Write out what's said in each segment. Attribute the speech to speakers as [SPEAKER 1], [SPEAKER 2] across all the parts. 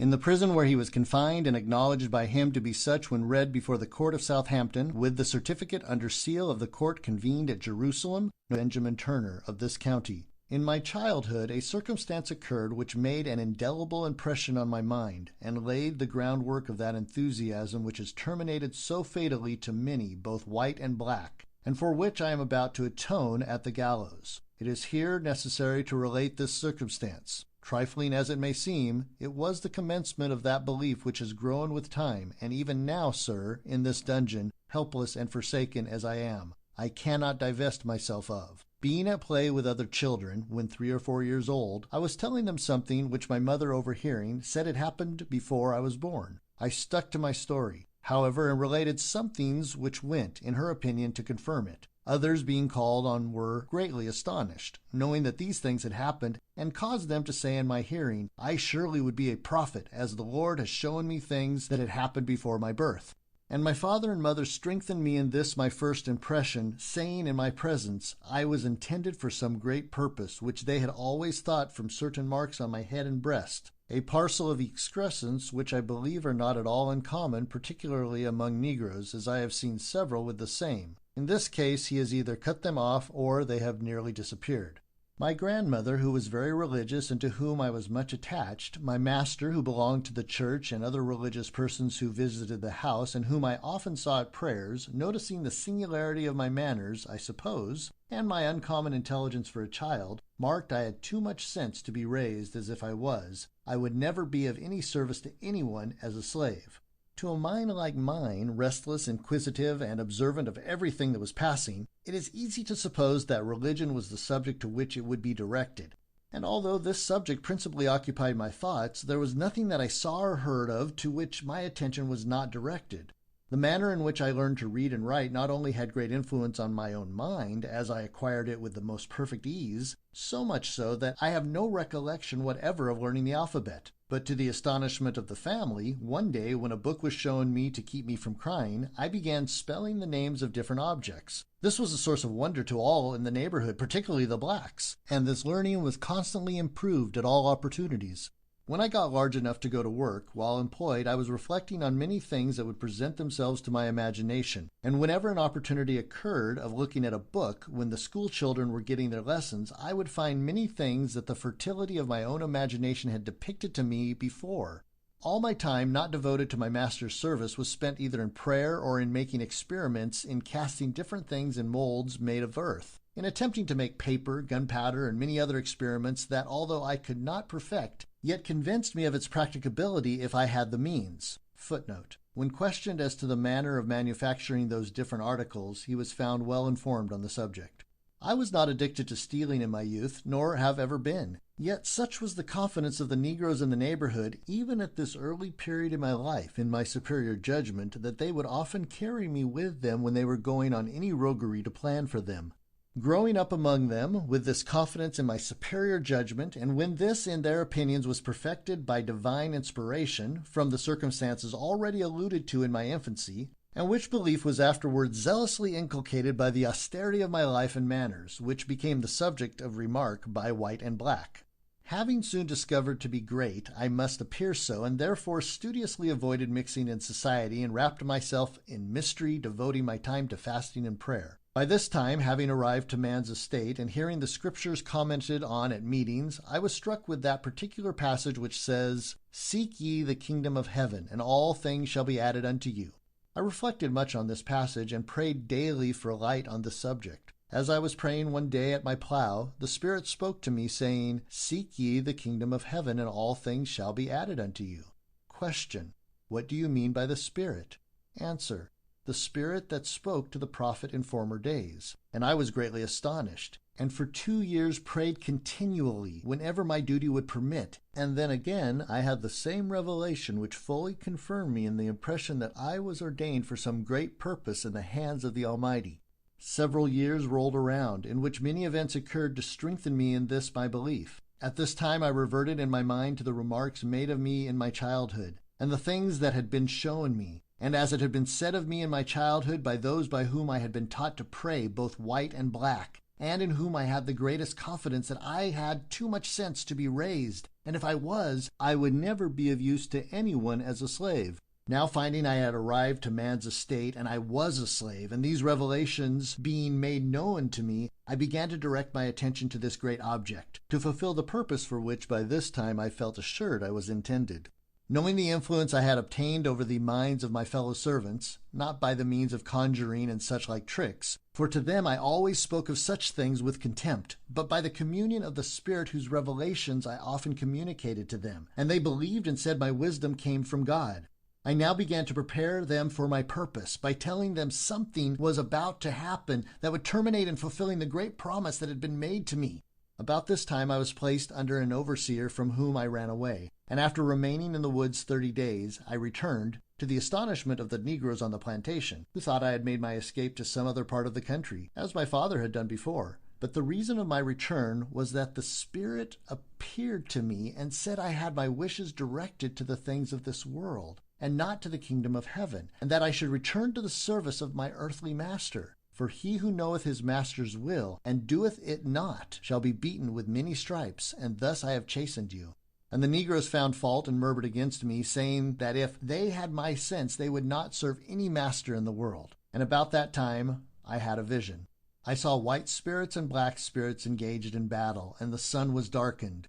[SPEAKER 1] In the prison where he was confined and acknowledged by him to be such when read before the court of Southampton, with the certificate under seal of the court convened at Jerusalem, Benjamin Turner of this county. In my childhood a circumstance occurred which made an indelible impression on my mind, and laid the groundwork of that enthusiasm which has terminated so fatally to many, both white and black, and for which I am about to atone at the gallows. It is here necessary to relate this circumstance. Trifling as it may seem, it was the commencement of that belief which has grown with time, and even now, sir, in this dungeon, helpless and forsaken as I am, I cannot divest myself of. Being at play with other children, when 3 or 4 years old, I was telling them something which my mother, overhearing, said had happened before I was born. I stuck to my story, however, and related some things which went, in her opinion, to confirm it. Others being called on were greatly astonished, knowing that these things had happened, and caused them to say in my hearing, I surely would be a prophet, as the Lord has shown me things that had happened before my birth. And my father and mother strengthened me in this my first impression, saying in my presence, I was intended for some great purpose, which they had always thought from certain marks on my head and breast, a parcel of excrescence which I believe are not at all uncommon, particularly among negroes, as I have seen several with the same. In this case he has either cut them off or they have nearly disappeared. My grandmother, who was very religious and to whom I was much attached, my master, who belonged to the church, and other religious persons who visited the house and whom I often saw at prayers, noticing the singularity of my manners, I suppose, and my uncommon intelligence for a child, marked I had too much sense to be raised as if I would never be of any service to anyone as a slave. To a mind like mine, restless, inquisitive, and observant of everything that was passing, it is easy to suppose that religion was the subject to which it would be directed. And although this subject principally occupied my thoughts, there was nothing that I saw or heard of to which my attention was not directed. The manner in which I learned to read and write not only had great influence on my own mind, as I acquired it with the most perfect ease, so much so that I have no recollection whatever of learning the alphabet. But to the astonishment of the family, one day when a book was shown me to keep me from crying, I began spelling the names of different objects. This was a source of wonder to all in the neighborhood, particularly the blacks, and this learning was constantly improved at all opportunities. When I got large enough to go to work, while employed, I was reflecting on many things that would present themselves to my imagination, and whenever an opportunity occurred of looking at a book when the school children were getting their lessons, I would find many things that the fertility of my own imagination had depicted to me before. All my time not devoted to my master's service was spent either in prayer or in making experiments in casting different things in molds made of earth, in attempting to make paper, gunpowder, and many other experiments that, although I could not perfect, yet convinced me of its practicability if I had the means. Footnote. When questioned as to the manner of manufacturing those different articles, he was found well informed on the subject. I was not addicted to stealing in my youth, nor have ever been. Yet such was the confidence of the negroes in the neighborhood, even at this early period in my life, in my superior judgment, that they would often carry me with them when they were going on any roguery to plan for them. Growing up among them, with this confidence in my superior judgment, and when this, in their opinions, was perfected by divine inspiration, from the circumstances already alluded to in my infancy, and which belief was afterwards zealously inculcated by the austerity of my life and manners, which became the subject of remark by white and black. Having soon discovered to be great, I must appear so, and therefore studiously avoided mixing in society, and wrapped myself in mystery, devoting my time to fasting and prayer. By this time, having arrived to man's estate, and hearing the Scriptures commented on at meetings, I was struck with that particular passage which says, Seek ye the kingdom of heaven, and all things shall be added unto you. I reflected much on this passage, and prayed daily for light on this subject. As I was praying one day at my plough, the Spirit spoke to me, saying, Seek ye the kingdom of heaven, and all things shall be added unto you. Question. What do you mean by the Spirit? Answer. The Spirit that spoke to the prophet in former days. And I was greatly astonished, and for 2 years prayed continually, whenever my duty would permit. And then again I had the same revelation which fully confirmed me in the impression that I was ordained for some great purpose in the hands of the Almighty. Several years rolled around, in which many events occurred to strengthen me in this my belief. At this time I reverted in my mind to the remarks made of me in my childhood, and the things that had been shown me. And as it had been said of me in my childhood by those by whom I had been taught to pray, both white and black, and in whom I had the greatest confidence that I had too much sense to be raised, and if I was, I would never be of use to anyone as a slave. Now finding I had arrived to man's estate, and I was a slave, and these revelations being made known to me, I began to direct my attention to this great object, to fulfill the purpose for which by this time I felt assured I was intended. Knowing the influence I had obtained over the minds of my fellow servants, not by the means of conjuring and such like tricks, for to them I always spoke of such things with contempt, but by the communion of the Spirit whose revelations I often communicated to them, and they believed and said my wisdom came from God. I now began to prepare them for my purpose by telling them something was about to happen that would terminate in fulfilling the great promise that had been made to me. About this time I was placed under an overseer from whom I ran away, and after remaining in the woods 30 days, I returned, to the astonishment of the Negroes on the plantation, who thought I had made my escape to some other part of the country, as my father had done before. But the reason of my return was that the Spirit appeared to me and said I had my wishes directed to the things of this world, and not to the kingdom of heaven, and that I should return to the service of my earthly master. For he who knoweth his master's will, and doeth it not, shall be beaten with many stripes, and thus I have chastened you. And the negroes found fault and murmured against me, saying that if they had my sense, they would not serve any master in the world. And about that time I had a vision. I saw white spirits and black spirits engaged in battle, and the sun was darkened.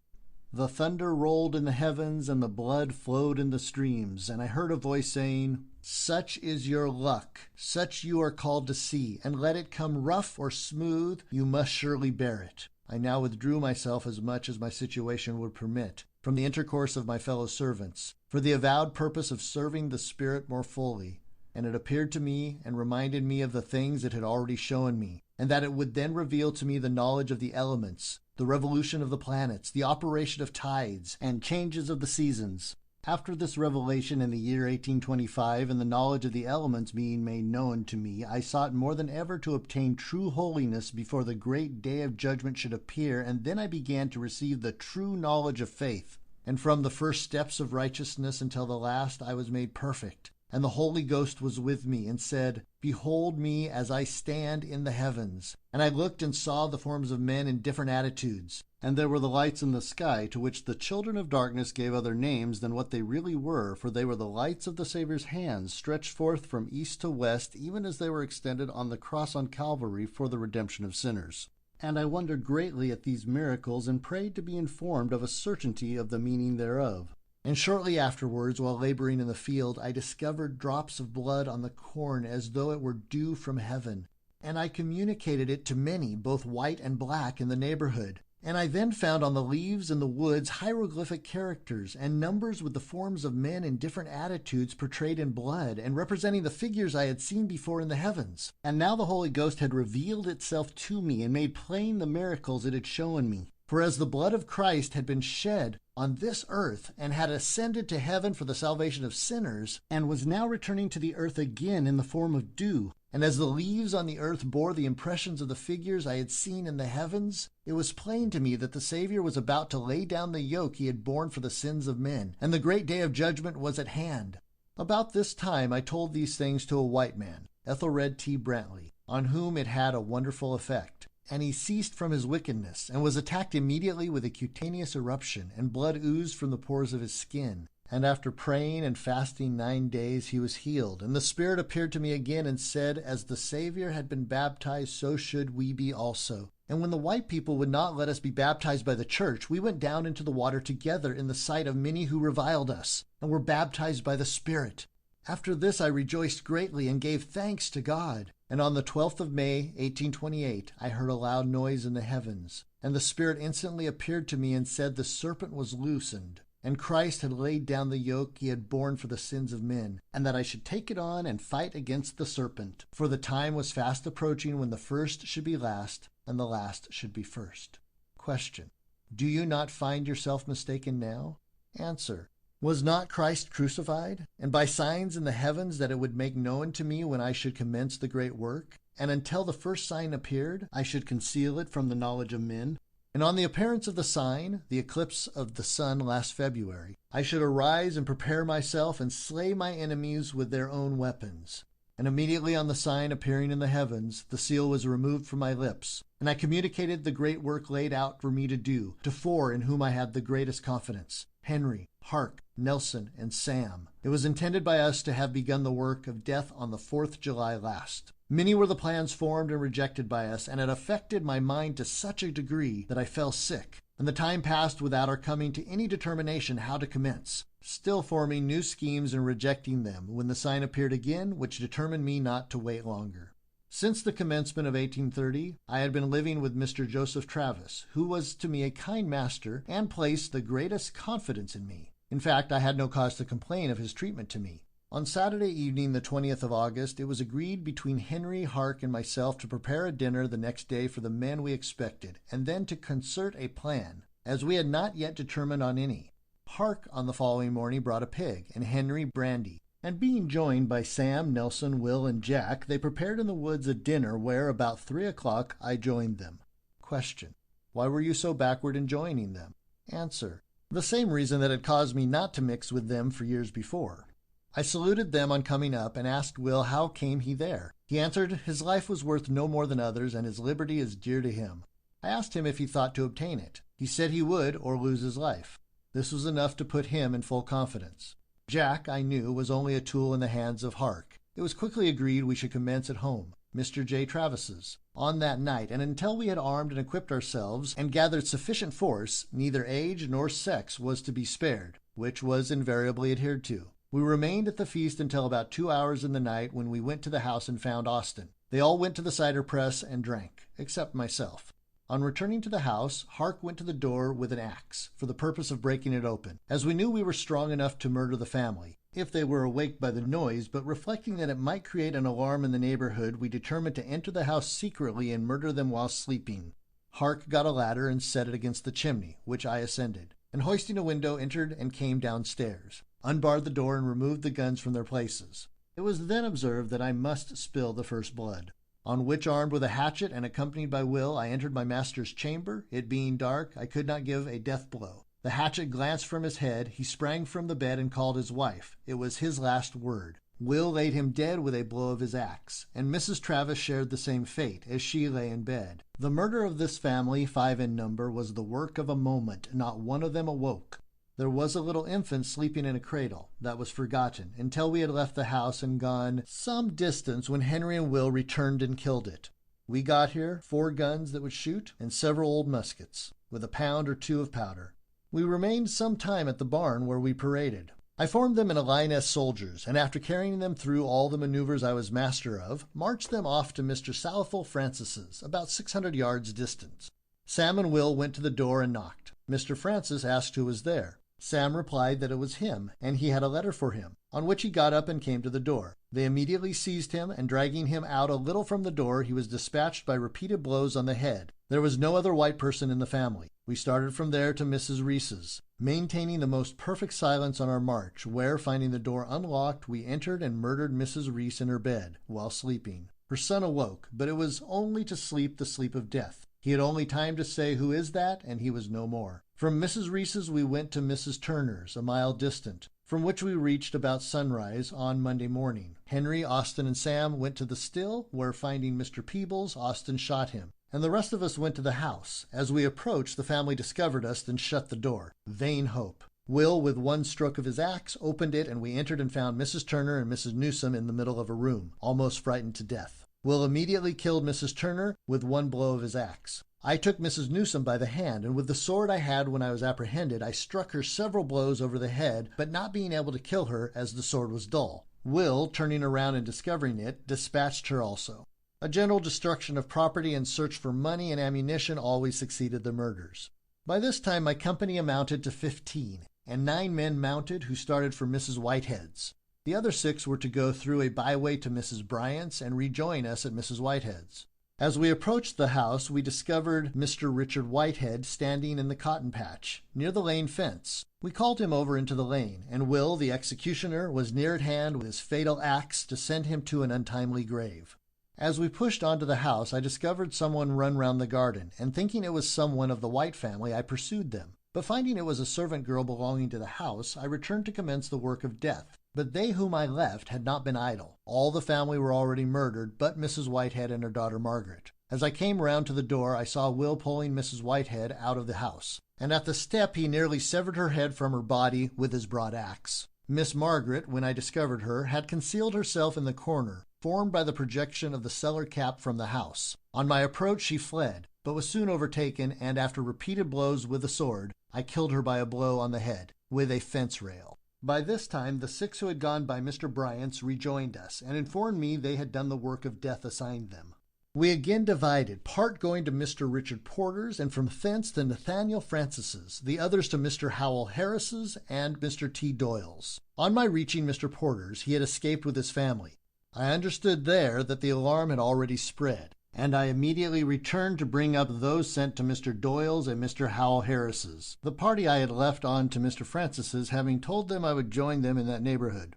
[SPEAKER 1] The thunder rolled in the heavens, and the blood flowed in the streams. And I heard a voice saying, Such is your luck, such you are called to see, and let it come rough or smooth, you must surely bear it. I now withdrew myself as much as my situation would permit from the intercourse of my fellow servants, for the avowed purpose of serving the Spirit more fully. And it appeared to me and reminded me of the things it had already shown me, and that it would then reveal to me the knowledge of the elements, the revolution of the planets, the operation of tides, and changes of the seasons. After this revelation in the year 1825, and the knowledge of the elements being made known to me, I sought more than ever to obtain true holiness before the great day of judgment should appear, and then I began to receive the true knowledge of faith. And from the first steps of righteousness until the last I was made perfect. And the Holy Ghost was with me, and said, Behold me as I stand in the heavens. And I looked and saw the forms of men in different attitudes. And there were the lights in the sky, to which the children of darkness gave other names than what they really were, for they were the lights of the Saviour's hands, stretched forth from east to west, even as they were extended on the cross on Calvary for the redemption of sinners. And I wondered greatly at these miracles, and prayed to be informed of a certainty of the meaning thereof. And shortly afterwards, while laboring in the field, I discovered drops of blood on the corn as though it were dew from heaven. And I communicated it to many, both white and black, in the neighborhood. And I then found on the leaves in the woods hieroglyphic characters, and numbers with the forms of men in different attitudes portrayed in blood, and representing the figures I had seen before in the heavens. And now the Holy Ghost had revealed itself to me, and made plain the miracles it had shown me. For as the blood of Christ had been shed on this earth, and had ascended to heaven for the salvation of sinners, and was now returning to the earth again in the form of dew, and as the leaves on the earth bore the impressions of the figures I had seen in the heavens, it was plain to me that the Savior was about to lay down the yoke he had borne for the sins of men, and the great day of judgment was at hand. About this time I told these things to a white man, Ethelred T. Brantley, on whom it had a wonderful effect. And he ceased from his wickedness, and was attacked immediately with a cutaneous eruption, and blood oozed from the pores of his skin. And after praying and fasting 9 days, he was healed. And the Spirit appeared to me again, and said, As the Savior had been baptized, so should we be also. And when the white people would not let us be baptized by the church, we went down into the water together in the sight of many who reviled us, and were baptized by the Spirit. After this I rejoiced greatly, and gave thanks to God. And on the 12th of May, 1828, I heard a loud noise in the heavens. And the Spirit instantly appeared to me, and said the serpent was loosened, and Christ had laid down the yoke he had borne for the sins of men, and that I should take it on and fight against the serpent. For the time was fast approaching when the first should be last, and the last should be first. Question: Do you not find yourself mistaken now? Answer: Was not Christ crucified, and by signs in the heavens that it would make known to me when I should commence the great work? And until the first sign appeared, I should conceal it from the knowledge of men. And on the appearance of the sign, the eclipse of the sun last February, I should arise and prepare myself, and slay my enemies with their own weapons. And immediately on the sign appearing in the heavens, the seal was removed from my lips, and I communicated the great work laid out for me to do to four in whom I had the greatest confidence: Henry, Hark, Nelson, and Sam. It was intended by us to have begun the work of death on the 4th July last. Many were the plans formed and rejected by us, and it affected my mind to such a degree that I fell sick, and the time passed without our coming to any determination how to commence, still forming new schemes and rejecting them, when the sign appeared again, which determined me not to wait longer. Since the commencement of 1830, I had been living with Mr. Joseph Travis, who was to me a kind master, and placed the greatest confidence in me. In fact, I had no cause to complain of his treatment to me. On Saturday evening, the 20th of August, it was agreed between Henry, Hark, and myself to prepare a dinner the next day for the men we expected, and then to concert a plan, as we had not yet determined on any. Hark on the following morning brought a pig, and Henry brandy, and being joined by Sam, Nelson, Will, and Jack, they prepared in the woods a dinner where, about 3 o'clock, I joined them. Question: why were you so backward in joining them? Answer: the same reason that had caused me not to mix with them for years before. I saluted them on coming up, and asked Will how came he there. He answered, his life was worth no more than others, and his liberty is dear to him. I asked him if he thought to obtain it. He said he would, or lose his life. This was enough to put him in full confidence. Jack, I knew, was only a tool in the hands of Hark. It was quickly agreed we should commence at home, Mr. J. Travis's, on that night, and until we had armed and equipped ourselves and gathered sufficient force, neither age nor sex was to be spared, which was invariably adhered to. We remained at the feast until about 2 hours in the night, when we went to the house and found Austin. They all went to the cider press and drank, except myself. On returning to the house, Hark went to the door with an axe, for the purpose of breaking it open, as we knew we were strong enough to murder the family, if they were awaked by the noise, but reflecting that it might create an alarm in the neighborhood, we determined to enter the house secretly and murder them while sleeping. Hark got a ladder and set it against the chimney, which I ascended, and hoisting a window, entered and came downstairs, unbarred the door, and removed the guns from their places. It was then observed that I must spill the first blood. On which, armed with a hatchet and accompanied by Will, I entered my master's chamber. It being dark, I could not give a death blow. The hatchet glanced from his head. He sprang from the bed and called his wife. It was his last word. Will laid him dead with a blow of his axe, and Mrs. Travis shared the same fate, as she lay in bed. The murder of this family, 5 in number, was the work of a moment. Not one of them awoke. There was a little infant sleeping in a cradle. That was forgotten, until we had left the house and gone some distance, when Henry and Will returned and killed it. We got here 4 guns that would shoot, and several old muskets, with a pound or 2 of powder. We remained some time at the barn, where we paraded. I formed them in a line as soldiers, and after carrying them through all the maneuvers I was master of, marched them off to Mr. Salful Francis's, about 600 yards distant. Sam and Will went to the door and knocked. Mr. Francis asked who was there. Sam replied that it was him, and he had a letter for him, on which he got up and came to the door. They immediately seized him, and dragging him out a little from the door, he was dispatched by repeated blows on the head. There was no other white person in the family. We started from there to Mrs. Reese's, maintaining the most perfect silence on our march, where, finding the door unlocked, we entered and murdered Mrs. Reese in her bed, while sleeping. Her son awoke, but it was only to sleep the sleep of death. He had only time to say, "Who is that?" and he was no more. From Mrs. Reese's we went to Mrs. Turner's, a mile distant, from which we reached about sunrise on Monday morning. Henry, Austin, and Sam went to the still, where, finding Mr. Peebles, Austin shot him, and the rest of us went to the house. As we approached, the family discovered us, then shut the door. Vain hope. Will, with one stroke of his axe, opened it, and we entered and found Mrs. Turner and Mrs. Newsom in the middle of a room, almost frightened to death. Will immediately killed Mrs. Turner with one blow of his axe. I took Mrs. Newsom by the hand, and with the sword I had when I was apprehended, I struck her several blows over the head, but not being able to kill her, as the sword was dull. Will, turning around and discovering it, dispatched her also. A general destruction of property and search for money and ammunition always succeeded the murders. By this time my company amounted to 15, and 9 men mounted, who started for Mrs. Whitehead's. The other 6 were to go through a byway to Mrs. Bryant's and rejoin us at Mrs. Whitehead's. As we approached the house, we discovered Mr. Richard Whitehead standing in the cotton patch, near the lane fence. We called him over into the lane, and Will, the executioner, was near at hand with his fatal axe to send him to an untimely grave. As we pushed on to the house, I discovered someone run round the garden, and thinking it was someone of the White family, I pursued them. But finding it was a servant girl belonging to the house, I returned to commence the work of death. But they whom I left had not been idle. All the family were already murdered, but Mrs. Whitehead and her daughter Margaret. As I came round to the door, I saw Will pulling Mrs. Whitehead out of the house, and at the step he nearly severed her head from her body with his broad axe. Miss Margaret, when I discovered her, had concealed herself in the corner, formed by the projection of the cellar cap from the house. On my approach she fled, but was soon overtaken, and after repeated blows with the sword, I killed her by a blow on the head, with a fence rail. By this time, the 6 who had gone by Mr. Bryant's rejoined us, and informed me they had done the work of death assigned them. We again divided, part going to Mr. Richard Porter's, and from thence to Nathaniel Francis's, the others to Mr. Howell Harris's and Mr. T. Doyle's. On my reaching Mr. Porter's, he had escaped with his family. I understood there that the alarm had already spread, and I immediately returned to bring up those sent to Mr. Doyle's and Mr. Howell Harris's, the party I had left on to Mr. Francis's, having told them I would join them in that neighborhood.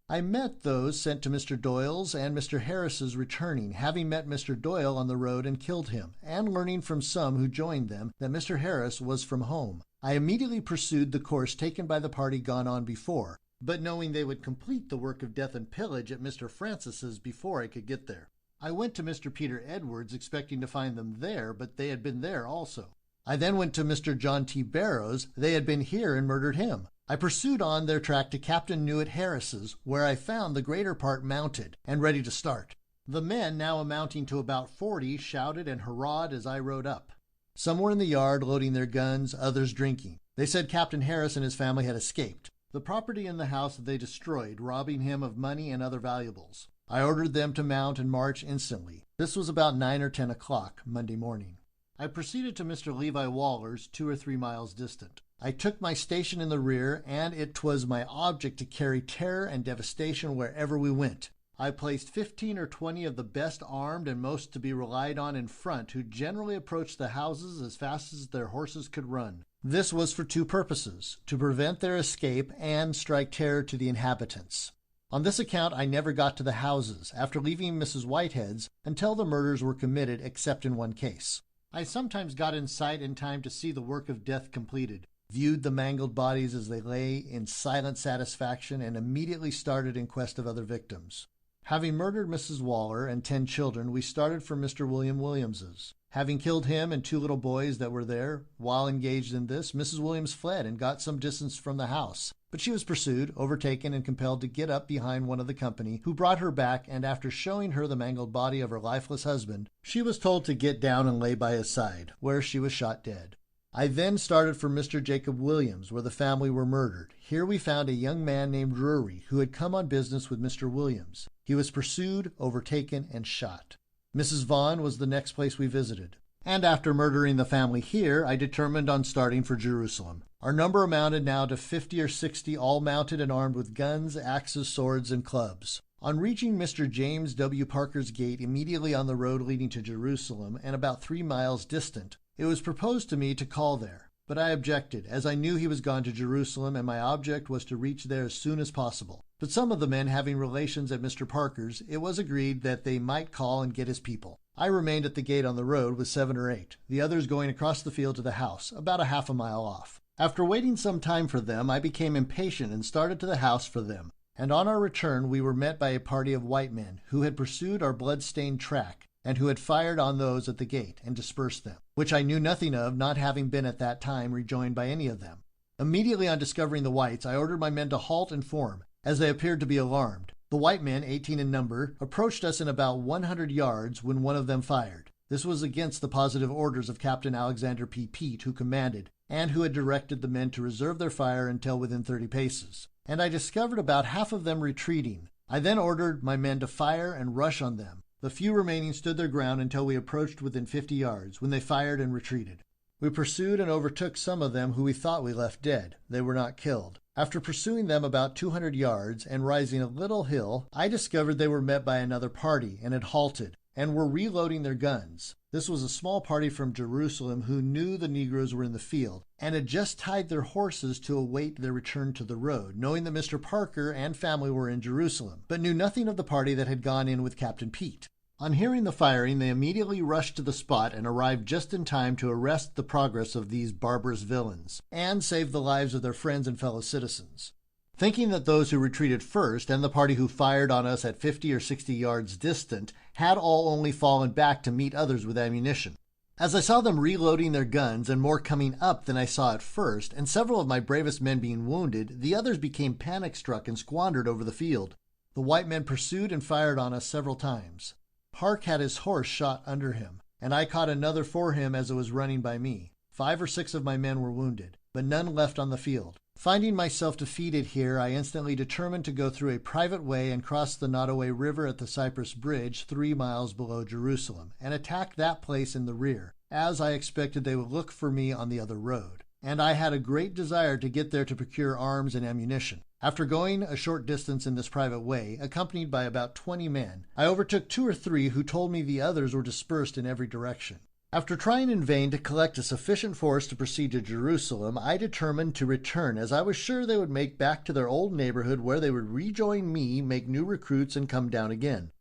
[SPEAKER 1] I met those sent to Mr. Doyle's and Mr. Harris's returning, having met Mr. Doyle on the road and killed him, and learning from some who joined them that Mr. Harris was from home. I immediately pursued the course taken by the party gone on before, but knowing they would complete the work of death and pillage at Mr. Francis's before I could get there. I went to Mr. Peter Edwards expecting to find them there, but they had been there also. I then went to Mr. John T. Barrows. They had been here and murdered him. I pursued on their track to Captain Newitt Harris's, where I found the greater part mounted and ready to start. The men, now amounting to about 40, shouted and hurrahed as I rode up. Some were in the yard loading their guns, others drinking. They said Captain Harris and his family had escaped. The property in the house they destroyed, robbing him of money and other valuables. I ordered them to mount and march instantly. This was about 9 or 10 o'clock Monday morning. I proceeded to Mr. Levi Waller's, 2 or 3 miles distant. I took my station in the rear, and it was my object to carry terror and devastation wherever we went. I placed 15 or 20 of the best armed and most to be relied on in front, who generally approached the houses as fast as their horses could run. This was for 2 purposes, to prevent their escape and strike terror to the inhabitants. On this account I never got to the houses, after leaving Mrs. Whitehead's, until the murders were committed, except in one case. I sometimes got in sight in time to see the work of death completed, viewed the mangled bodies as they lay in silent satisfaction, and immediately started in quest of other victims. Having murdered Mrs. Waller and 10 children, we started for Mr. William Williams's. Having killed him and 2 little boys that were there, while engaged in this, Mrs. Williams fled and got some distance from the house. But she was pursued, overtaken, and compelled to get up behind one of the company, who brought her back, and after showing her the mangled body of her lifeless husband, she was told to get down and lay by his side, where she was shot dead. I then started for Mr. Jacob Williams, where the family were murdered. Here we found a young man named Drury, who had come on business with Mr. Williams. He was pursued, overtaken, and shot. Mrs. Vaughn was the next place we visited. And after murdering the family here, I determined on starting for Jerusalem. Our number amounted now to 50 or 60, all mounted and armed with guns, axes, swords, and clubs. On reaching Mr. James W. Parker's gate immediately on the road leading to Jerusalem, and about 3 miles distant, it was proposed to me to call there, but I objected, as I knew he was gone to Jerusalem, and my object was to reach there as soon as possible. But some of the men having relations at Mr. Parker's, it was agreed that they might call and get his people. I remained at the gate on the road with 7 or 8, the others going across the field to the house, about a half a mile off. After waiting some time for them, I became impatient and started to the house for them. And on our return we were met by a party of white men, who had pursued our blood-stained track, and who had fired on those at the gate, and dispersed them, which I knew nothing of, not having been at that time rejoined by any of them. Immediately on discovering the whites, I ordered my men to halt and form, as they appeared to be alarmed. The white men, 18 in number, approached us in about 100 yards when one of them fired. This was against the positive orders of Captain Alexander P. Peet, who commanded, and who had directed the men to reserve their fire until within 30 paces. And I discovered about half of them retreating. I then ordered my men to fire and rush on them. The few remaining stood their ground until we approached within 50 yards, when they fired and retreated. We pursued and overtook some of them who we thought we left dead. They were not killed. After pursuing them about 200 yards and rising a little hill, I discovered they were met by another party and had halted and were reloading their guns. This was a small party from Jerusalem who knew the Negroes were in the field and had just tied their horses to await their return to the road, knowing that Mr. Parker and family were in Jerusalem, but knew nothing of the party that had gone in with Captain Peet. On hearing the firing, they immediately rushed to the spot and arrived just in time to arrest the progress of these barbarous villains and save the lives of their friends and fellow citizens. Thinking that those who retreated first and the party who fired on us at 50 or 60 yards distant had all only fallen back to meet others with ammunition. As I saw them reloading their guns and more coming up than I saw at first, and several of my bravest men being wounded, the others became panic-struck and squandered over the field. The white men pursued and fired on us several times. Park had his horse shot under him, and I caught another for him as it was running by me. 5 or 6 of my men were wounded, but none left on the field. Finding myself defeated here, I instantly determined to go through a private way and cross the Nottoway River at the Cypress Bridge 3 miles below Jerusalem, and attack that place in the rear, as I expected they would look for me on the other road. And I had a great desire to get there to procure arms and ammunition. After going a short distance in this private way, accompanied by about 20 men, I overtook 2 or 3 who told me the others were dispersed in every direction. After trying in vain to collect a sufficient force to proceed to Jerusalem, I determined to return, as I was sure they would make back to their old neighborhood where they would rejoin me, make new recruits, and come down again.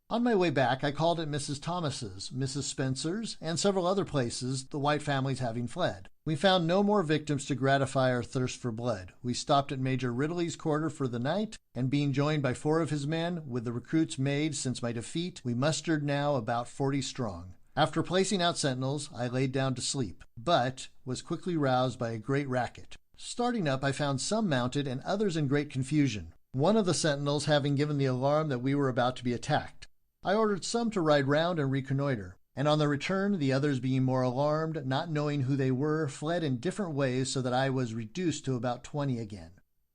[SPEAKER 1] On my way back, I called at Mrs. Thomas's, Mrs. Spencer's, and several other places, the white families having fled. We found no more victims to gratify our thirst for blood. We stopped at Major Ridley's quarter for the night, and being joined by 4 of his men, with the recruits made since my defeat, we mustered now about 40 strong. After placing out sentinels, I laid down to sleep, but was quickly roused by a great racket. Starting up, I found some mounted and others in great confusion, one of the sentinels having given the alarm that we were about to be attacked. I ordered some to ride round and reconnoiter, and on the return, the others being more alarmed, not knowing who they were, fled in different ways so that I was reduced to about 20 again.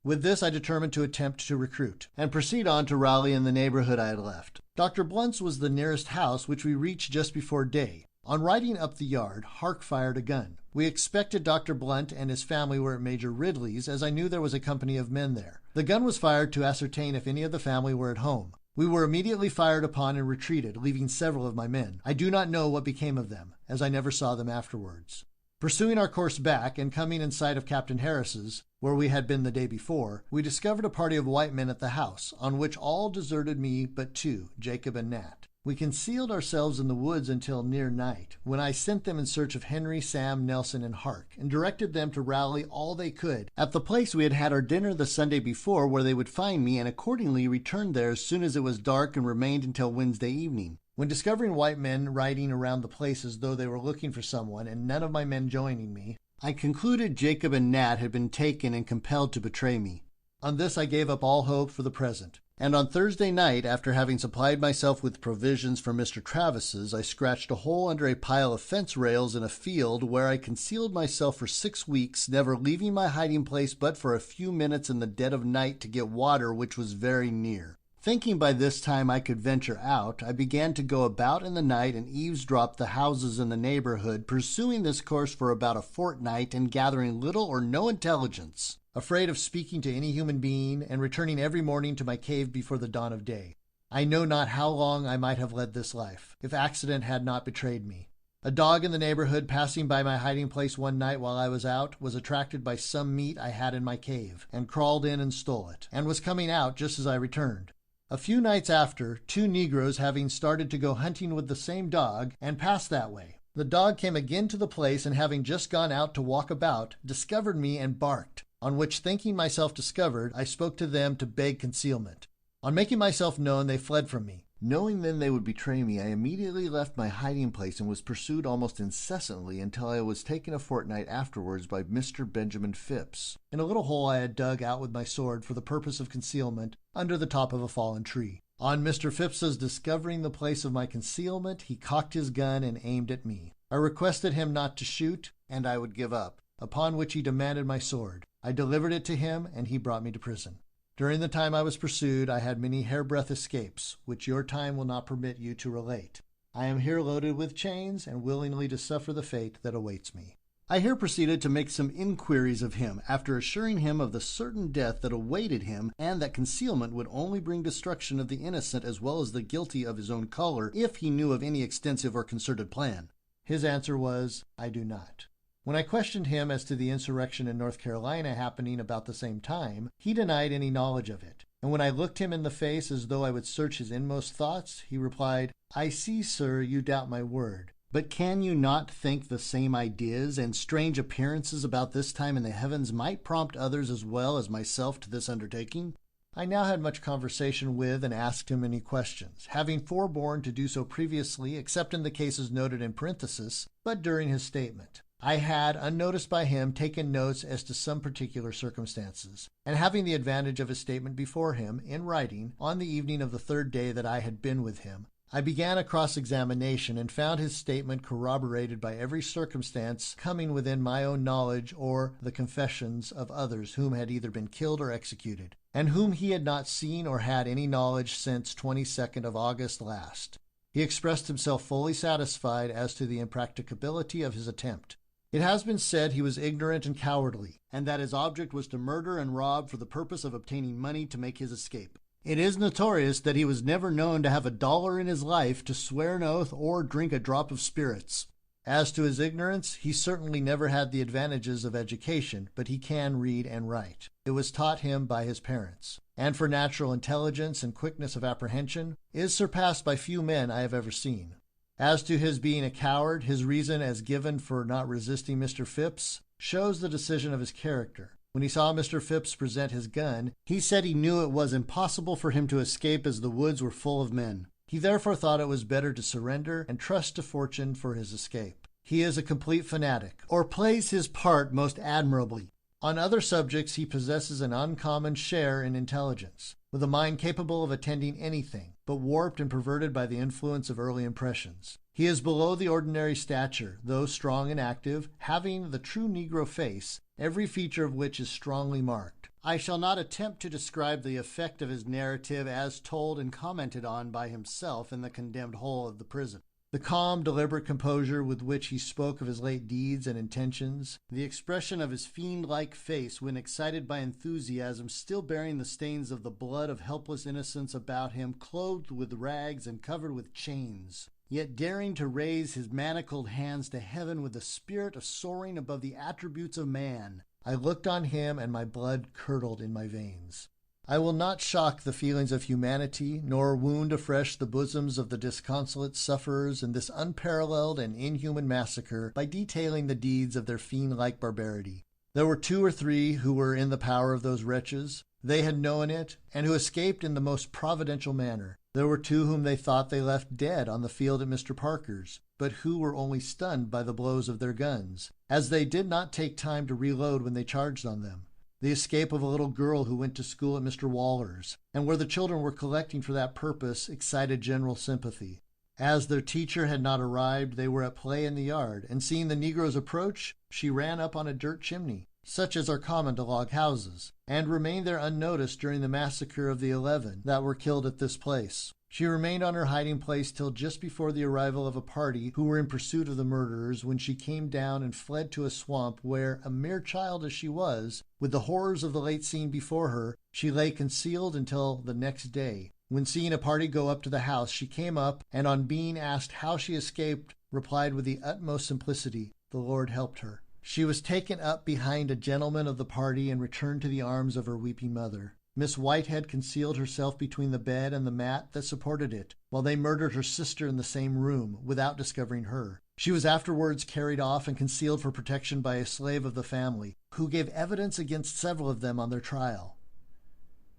[SPEAKER 1] With this, I determined to attempt to recruit, and proceed on to Raleigh in the neighborhood I had left. Dr. Blunt's was the nearest house, which we reached just before day. On riding up the yard, Hark fired a gun. We expected Dr. Blunt and his family were at Major Ridley's, as I knew there was a company of men there. The gun was fired to ascertain if any of the family were at home. We were immediately fired upon and retreated, leaving several of my men. I do not know what became of them, as I never saw them afterwards. Pursuing our course back, and coming in sight of Captain Harris's, where we had been the day before, we discovered a party of white men at the house, on which all deserted me but 2, Jacob and Nat. We concealed ourselves in the woods until near night, when I sent them in search of Henry, Sam, Nelson, and Hark, and directed them to rally all they could at the place we had had our dinner the Sunday before, where they would find me, and accordingly returned there as soon as it was dark and remained until Wednesday evening. When discovering white men riding around the place as though they were looking for someone, and none of my men joining me, I concluded Jacob and Nat had been taken and compelled to betray me. On this I gave up all hope for the present, and on Thursday night, after having supplied myself with provisions from Mr. Travis's, I scratched a hole under a pile of fence rails in a field, where I concealed myself for 6 weeks, never leaving my hiding place but for a few minutes in the dead of night to get water, which was very near. Thinking by this time I could venture out, I began to go about in the night and eavesdrop the houses in the neighborhood, pursuing this course for about a fortnight and gathering little or no intelligence, afraid of speaking to any human being, and returning every morning to my cave before the dawn of day. I know not how long I might have led this life, if accident had not betrayed me. A dog in the neighborhood, passing by my hiding place one night while I was out, was attracted by some meat I had in my cave, and crawled in and stole it, and was coming out just as I returned. A few nights after, 2 Negroes having started to go hunting with the same dog, and passed that way. The dog came again to the place, and having just gone out to walk about, discovered me and barked, on which, thinking myself discovered, I spoke to them to beg concealment. On making myself known, they fled from me. Knowing then they would betray me, I immediately left my hiding place and was pursued almost incessantly until I was taken a fortnight afterwards by Mr. Benjamin Phipps, in a little hole I had dug out with my sword for the purpose of concealment under the top of a fallen tree. On Mr. Phipps's discovering the place of my concealment, he cocked his gun and aimed at me. I requested him not to shoot, and I would give up, upon which he demanded my sword. I delivered it to him, and he brought me to prison. During the time I was pursued, I had many hairbreadth escapes, which your time will not permit you to relate. I am here loaded with chains, and willingly to suffer the fate that awaits me. I here proceeded to make some inquiries of him, after assuring him of the certain death that awaited him, and that concealment would only bring destruction of the innocent as well as the guilty of his own color, if he knew of any extensive or concerted plan. His answer was, I do not. When I questioned him as to the insurrection in North Carolina happening about the same time, he denied any knowledge of it. and when I looked him in the face as though I would search his inmost thoughts, he replied, "I see, sir, you doubt my word. But can you not think the same ideas and strange appearances about this time in the heavens might prompt others as well as myself to this undertaking?" I now had much conversation with and asked him many questions, having forborne to do so previously, except in the cases noted in parenthesis, but during his statement. I had, unnoticed by him, taken notes as to some particular circumstances, and having the advantage of his statement before him, in writing, on the evening of the third day that I had been with him, I began a cross-examination and found his statement corroborated by every circumstance coming within my own knowledge or the confessions of others whom had either been killed or executed, and whom he had not seen or had any knowledge since 22nd of August last. He expressed himself fully satisfied as to the impracticability of his attempt. It has been said he was ignorant and cowardly, and that his object was to murder and rob for the purpose of obtaining money to make his escape. It is notorious that he was never known to have a dollar in his life, to swear an oath, or drink a drop of spirits. As to his ignorance, he certainly never had the advantages of education, but he can read and write. It was taught him by his parents, and for natural intelligence and quickness of apprehension, is surpassed by few men I have ever seen. As to his being a coward, his reason as given for not resisting Mr. Phipps shows the decision of his character. When he saw Mr. Phipps present his gun, he said he knew it was impossible for him to escape as the woods were full of men. He therefore thought it was better to surrender and trust to fortune for his escape. He is a complete fanatic, or plays his part most admirably. On other subjects he possesses an uncommon share in intelligence, with a mind capable of attending anything, but warped and perverted by the influence of early impressions. He is below the ordinary stature, though strong and active, having the true Negro face, every feature of which is strongly marked. I shall not attempt to describe the effect of his narrative as told and commented on by himself in the condemned hole of the prison. The calm, deliberate composure with which he spoke of his late deeds and intentions, the expression of his fiend-like face when excited by enthusiasm, still bearing the stains of the blood of helpless innocents about him, clothed with rags and covered with chains, yet daring to raise his manacled hands to heaven with the spirit of soaring above the attributes of man. I looked on him, and my blood curdled in my veins. I will not shock the feelings of humanity, nor wound afresh the bosoms of the disconsolate sufferers in this unparalleled and inhuman massacre by detailing the deeds of their fiend-like barbarity. There were 2 or 3 who were in the power of those wretches. They had known it, and who escaped in the most providential manner. There were 2 whom they thought they left dead on the field at Mr. Parker's, but who were only stunned by the blows of their guns, as they did not take time to reload when they charged on them. The escape of a little girl who went to school at Mr. Waller's, and where the children were collecting for that purpose, excited general sympathy. As their teacher had not arrived, they were at play in the yard, and seeing the negroes approach, she ran up on a dirt chimney, such as are common to log houses, and remained there unnoticed during the massacre of the 11 that were killed at this place. She remained on her hiding place till just before the arrival of a party who were in pursuit of the murderers, when she came down and fled to a swamp where, a mere child as she was, with the horrors of the late scene before her, she lay concealed until the next day, when seeing a party go up to the house, she came up, and on being asked how she escaped, replied with the utmost simplicity, "The Lord helped her." She was taken up behind a gentleman of the party and returned to the arms of her weeping mother. Miss Whitehead concealed herself between the bed and the mat that supported it, while they murdered her sister in the same room, without discovering her. She was afterwards carried off and concealed for protection by a slave of the family, who gave evidence against several of them on their trial.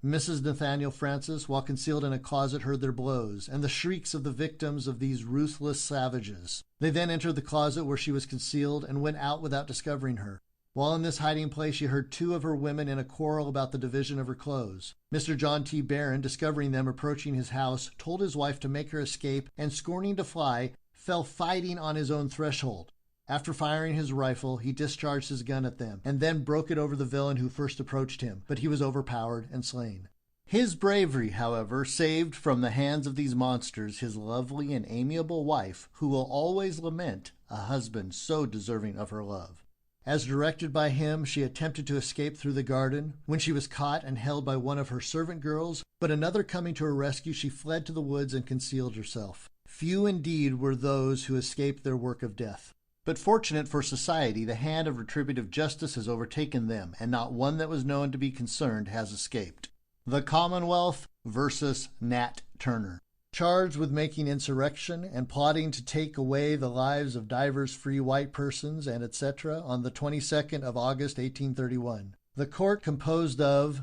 [SPEAKER 1] Mrs. Nathaniel Francis, while concealed in a closet, heard their blows, and the shrieks of the victims of these ruthless savages. They then entered the closet where she was concealed, and went out without discovering her. While in this hiding place, she heard 2 of her women in a quarrel about the division of her clothes. Mr. John T. Barron, discovering them approaching his house, told his wife to make her escape, and scorning to fly, fell fighting on his own threshold. After firing his rifle, he discharged his gun at them, and then broke it over the villain who first approached him, but he was overpowered and slain. His bravery, however, saved from the hands of these monsters his lovely and amiable wife, who will always lament a husband so deserving of her love. As directed by him, she attempted to escape through the garden, when she was caught and held by one of her servant girls, but another coming to her rescue, she fled to the woods and concealed herself. Few indeed were those who escaped their work of death. But fortunate for society, the hand of retributive justice has overtaken them, and not one that was known to be concerned has escaped. The Commonwealth versus Nat Turner. Charged with making insurrection and plotting to take away the lives of divers free white persons and etc. on the 22nd of August, 1831. The court composed of,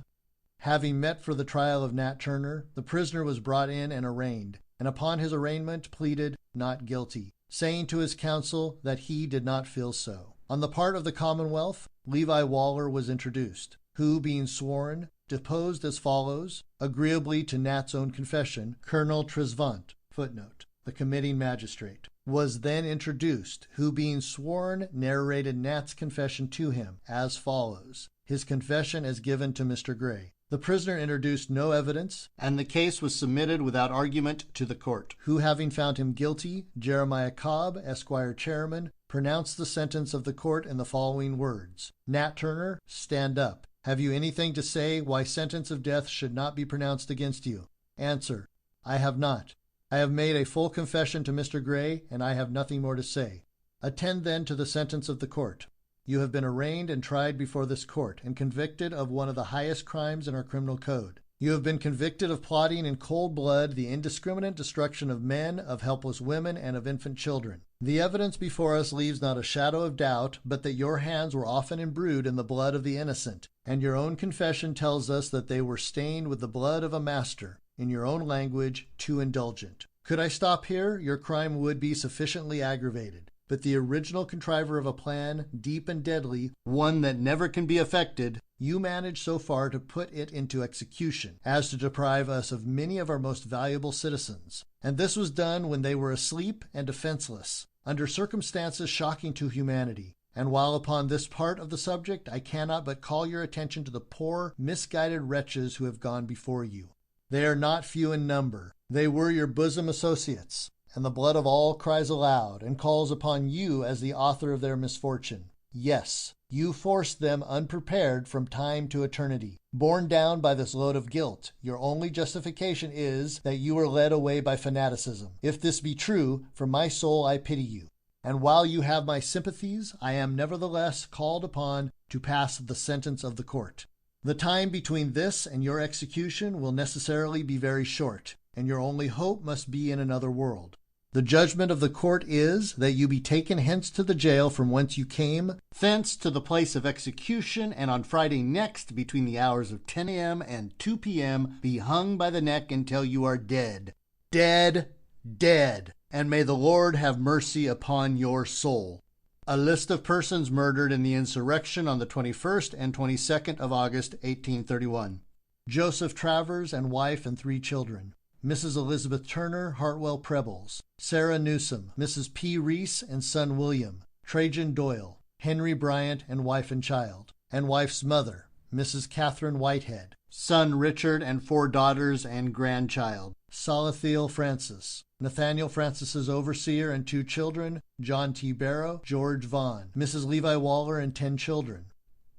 [SPEAKER 1] having met for the trial of Nat Turner, the prisoner was brought in and arraigned, and upon his arraignment pleaded not guilty, saying to his counsel that he did not feel so. On the part of the Commonwealth, Levi Waller was introduced, who, being sworn, deposed as follows, agreeably to Nat's own confession. Colonel Tresvant, footnote, the committing magistrate, was then introduced, who, being sworn, narrated Nat's confession to him as follows. His confession as given to Mr. Gray. The prisoner introduced no evidence, and the case was submitted without argument to the court, who, having found him guilty, Jeremiah Cobb, Esquire Chairman, pronounced the sentence of the court in the following words. Nat Turner, stand up. Have you anything to say why sentence of death should not be pronounced against you? Answer. I have not. I have made a full confession to Mr. Gray, and I have nothing more to say. Attend then to the sentence of the court. You have been arraigned and tried before this court, and convicted of one of the highest crimes in our criminal code. You have been convicted of plotting in cold blood the indiscriminate destruction of men, of helpless women, and of infant children. The evidence before us leaves not a shadow of doubt, but that your hands were often imbrued in the blood of the innocent, and your own confession tells us that they were stained with the blood of a master, in your own language, too indulgent. Could I stop here, your crime would be sufficiently aggravated. But the original contriver of a plan, deep and deadly, one that never can be effected, you managed so far to put it into execution, as to deprive us of many of our most valuable citizens. And this was done when they were asleep and defenseless, under circumstances shocking to humanity. And while upon this part of the subject, I cannot but call your attention to the poor, misguided wretches who have gone before you. They are not few in number. They were your bosom associates. And the blood of all cries aloud, and calls upon you as the author of their misfortune. Yes, you forced them unprepared from time to eternity. Borne down by this load of guilt, your only justification is that you were led away by fanaticism. If this be true, from my soul I pity you. And while you have my sympathies, I am nevertheless called upon to pass the sentence of the court. The time between this and your execution will necessarily be very short, and your only hope must be in another world. The judgment of the court is that you be taken hence to the jail from whence you came, thence to the place of execution, and on Friday next, between the hours of 10 a.m. and 2 p.m., be hung by the neck until you are dead. Dead, dead, and may the Lord have mercy upon your soul. A list of persons murdered in the insurrection on the 21st and 22nd of August, 1831. Joseph Travers and wife and 3 children. Mrs. Elizabeth Turner, Hartwell Prebles, Sarah Newsom, Mrs. P. Reese and son William, Trajan Doyle, Henry Bryant and wife and child, and wife's mother, Mrs. Catherine Whitehead, son Richard and 4 daughters and grandchild, Salathiel Francis, Nathaniel Francis's overseer and 2 children, John T. Barrow, George Vaughn, Mrs. Levi Waller and 10 children,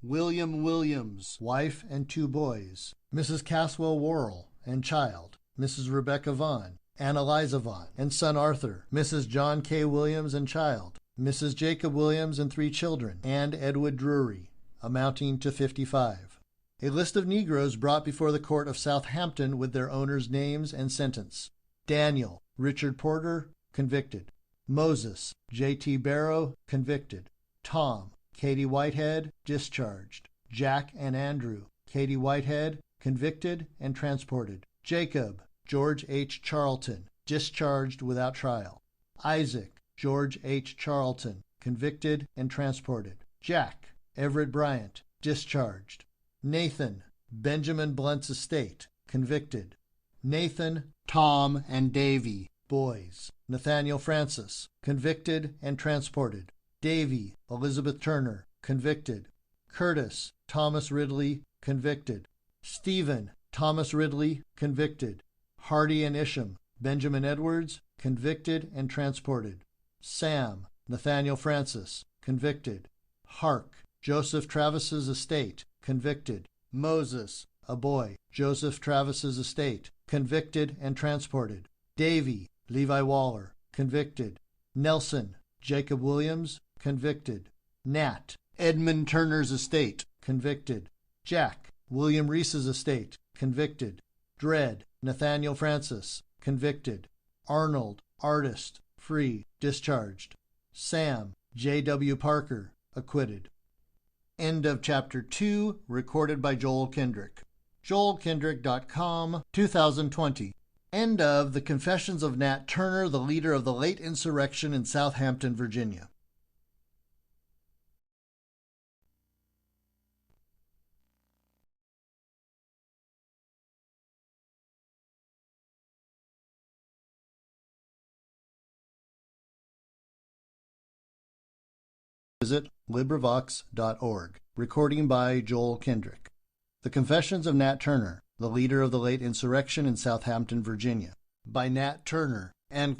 [SPEAKER 1] William Williams, wife and 2 boys, Mrs. Caswell Worrell and child, Mrs. Rebecca Vaughn, Anna Liza Vaughn, and son Arthur, Mrs. John K. Williams and child, Mrs. Jacob Williams and 3 children, and Edward Drury, amounting to 55. A list of Negroes brought before the court of Southampton with their owners' names and sentence. Daniel, Richard Porter, convicted. Moses, J.T. Barrow, convicted. Tom, Katie Whitehead, discharged. Jack and Andrew, Katie Whitehead, convicted and transported. Jacob, George H. Charlton, discharged without trial. Isaac, George H. Charlton, convicted and transported. Jack, Everett Bryant, discharged. Nathan, Benjamin Blunt's estate, convicted. Nathan, Tom, and Davy, boys. Nathaniel Francis, convicted and transported. Davy, Elizabeth Turner, convicted. Curtis, Thomas Ridley, convicted. Stephen, Thomas Ridley, convicted. Hardy and Isham, Benjamin Edwards, convicted and transported. Sam, Nathaniel Francis, convicted. Hark, Joseph Travis's estate, convicted. Moses, a boy, Joseph Travis's estate, convicted and transported. Davy, Levi Waller, convicted. Nelson, Jacob Williams, convicted. Nat, Edmund Turner's estate, convicted. Jack, William Reese's estate, convicted. Dredd, Nathaniel Francis, convicted. Arnold, artist, free, discharged. Sam, J.W. Parker, acquitted. End of Chapter 2, recorded by Joel Kendrick. JoelKendrick.com, 2020. End of The Confessions of Nat Turner, the leader of the late insurrection in Southampton, Virginia. Visit LibriVox.org. Recording by Joel Kendrick. The Confessions of Nat Turner, the leader of the late insurrection in Southampton, Virginia, by Nat Turner, and